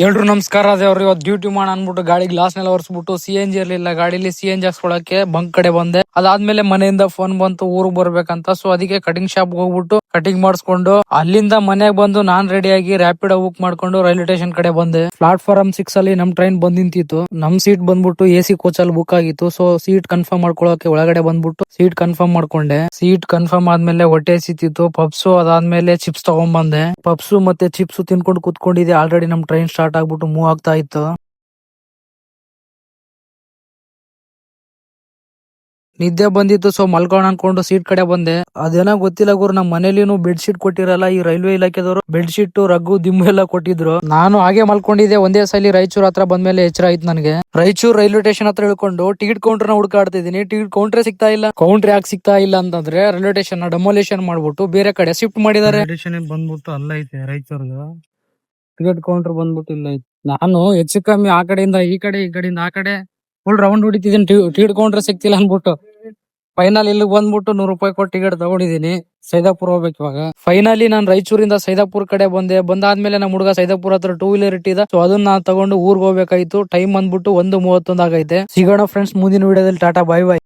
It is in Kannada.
ಎಲ್ರು ನಮಸ್ಕಾರ ದೇವ್ರು. ಇವತ್ತು ಡ್ಯೂಟಿ ಮಾಡ ಅನ್ಬಿಟ್ಟು ಗಾಡಿ ಗ್ಲಾಸ್ ನೆಲ್ಲ ಒರೆಸ್ಬಿಟ್ಟು CNG ಇರ್ಲಿಲ್ಲ ಗಾಡಿಲಿ CNG ಹಾಕ್ಸ್ಕೊಳಕ್ಕೆ ಬಂಕ್ ಕಡೆ ಬಂದೆ. ಅದಾದ್ಮೇಲೆ ಮನೆಯಿಂದ ಫೋನ್ ಬಂತು ಊರಿಗೆ ಬರ್ಬೇಕಂತ. ಸೊ ಅದಕ್ಕೆ ಕಟಿಂಗ್ ಶಾಪ್ ಹೋಗ್ಬಿಟ್ಟು ಕಟಿಂಗ್ ಮಾಡಿಸ್ಕೊಂಡು ಅಲ್ಲಿಂದ ಮನೆಗೆ ಬಂದು ನಾನ್ ರೆಡಿ ಆಗಿ ರ್ಯಾಪಿಡ್ ಬುಕ್ ಮಾಡ್ಕೊಂಡು ರೈಲ್ವೆ ಸ್ಟೇಷನ್ ಕಡೆ ಬಂದೆ. ಪ್ಲಾಟ್ಫಾರ್ಮ್ 6 ಅಲ್ಲಿ ನಮ್ ಟ್ರೈನ್ ಬಂದ್ ನಿಂತಿತ್ತು. ನಮ್ ಸೀಟ್ ಬಂದ್ಬಿಟ್ಟು AC ಕೋಚ್ ಅಲ್ಲಿ ಬುಕ್ ಆಗಿತ್ತು. ಸೊ ಸೀಟ್ ಕನ್ಫರ್ಮ್ ಮಾಡ್ಕೊಳಕ್ಕೆ ಒಳಗಡೆ ಬಂದ್ಬಿಟ್ಟು ಸೀಟ್ ಕನ್ಫರ್ಮ್ ಮಾಡ್ಕೊಂಡೆ. ಸೀಟ್ ಕನ್ಫರ್ಮ್ ಆದ್ಮೇಲೆ ಹೊಟ್ಟೆ ಹಸಿತಿತ್ತು. ಪಪ್ಸು ಅದಾದ್ಮೇಲೆ ಚಿಪ್ಸ್ ತಗೊಂಡ್ ಬಂದೆ. ಪಪ್ಸು ಮತ್ತೆ ಚಿಪ್ಸ್ ತಿನ್ಕೊಂಡು ಕುತ್ಕೊಂಡಿದ್ದೆ. ಆಲ್ರೆಡಿ ನಮ್ ಟ್ರೈನ್ ಸ್ಟಾರ್ಟ್ ಆಗ್ಬಿಟ್ಟು ಮೂವ್ ಆಗ್ತಾ ಇತ್ತು. ನಿದ್ದೆ ಬಂದಿತ್ತು. ಸೊ ಮಲ್ಕೋಣ ಅನ್ಕೊಂಡು ಸೀಟ್ ಕಡೆ ಬಂದೆ. ಅದೇನೋ ಗೊತ್ತಿಲ್ಲ ಗುರು, ನಮ್ ಮನೇಲಿನು ಬೆಡ್ ಶೀಟ್ ಕೊಟ್ಟಿರಲ್ಲ. ಈ ರೈಲ್ವೆ ಇಲಾಖೆದವರು ಬೆಡ್ ಶೀಟ್ ರಗ್ಗು ದಿಮ್ಮು ಎಲ್ಲ ಕೊಟ್ಟಿದ್ರು. ನಾನು ಹಾಗೆ ಮಲ್ಕೊಂಡಿದ್ದೆ. ಒಂದೇ ಸಲ ರಾಯಚೂರ್ ಹತ್ರ ಬಂದ್ಮೇಲೆ ಎಚ್ಚರ ಆಯ್ತು ನನಗೆ. ರಾಯಚೂರ್ ರೈಲ್ವೆ ಸ್ಟೇಷನ್ ಹತ್ರ ಇಳ್ಕೊಂಡು ಟಿಕೆಟ್ ಕೌಂಟರ್ ನ ಹುಡುಕಾಡ್ತಾ ಇದೀನಿ. ಟಿಕೆಟ್ ಕೌಂಟ್ರೆ ಸಿಗ್ತಾ ಇಲ್ಲ. ಕೌಂಟರ್ ಯಾಕೆ ಸಿಗ್ತಾ ಇಲ್ಲ ಅಂತಂದ್ರೆ ರೈಲ್ವೆ ಸ್ಟೇಷನ್ ಡೆಮೋಲೇಷನ್ ಮಾಡ್ಬಿಟ್ಟು ಬೇರೆ ಕಡೆ ಶಿಫ್ಟ್ ಮಾಡಿದ್ದಾರೆ. ಸ್ಟೇಷನ್ ಬಂದ್ಬಿಟ್ಟು ಅಲ್ಲ ಐತೆ ರಾಯಚೂರ್ದು. ಟಿಕೆಟ್ ಕೌಂಟರ್ ಬಂದ್ಬಿಟ್ಟು ಇಲ್ಲ ಐತೆ. ನಾನು ಹೆಚ್ಚು ಕಮ್ಮಿ ಆ ಕಡೆಯಿಂದ ಈ ಕಡೆ, ಈ ಕಡೆಯಿಂದ ಆ ಕಡೆ ಫುಲ್ ರೌಂಡ್ ಹೊಡಿತಿದ್ದೀನಿ. ಟಿಕೆಟ್ ಕೌಂಟರ್ ಸಿಗ್ತಿಲ್ಲ ಅನ್ಬಿಟ್ಟು ಫೈನಲ್ ಇಲ್ಲಿ ಬಂದ್ಬಿಟ್ಟು 100 ರೂಪಾಯಿ ಕೊಟ್ಟು ಟಿಕೆಟ್ ತಗೊಂಡಿದ್ದೀನಿ. ಸೈದಾಪುರ ಹೋಗ್ಬೇಕು ಇವಾಗ. ಫೈನಲಿ ನಾನು ರಾಯಚೂರಿಂದ ಸೈದಾಪುರ ಕಡೆ ಬಂದಾದ್ಮೇಲೆ ನಮ್ಮ ಹುಡುಗ ಸೈದಾಪುರ ಹತ್ರ 2 ವೀಲರ್ ಇಟ್ಟಿದ. ಸೊ ಅದನ್ನ ತಗೊಂಡು ಊರ್ಗ್ ಹೋಗ್ಬೇಕಾಯ್ತು. ಟೈಮ್ ಬಂದ್ಬಿಟ್ಟು 1:31 ಆಗೈತೆ. ಸಿಗೋಣ ಫ್ರೆಂಡ್ಸ್ ಮುಂದಿನ ವಿಡಿಯೋದಲ್ಲಿ. ಟಾಟಾ, ಬಾಯ್ ಬಾಯ್.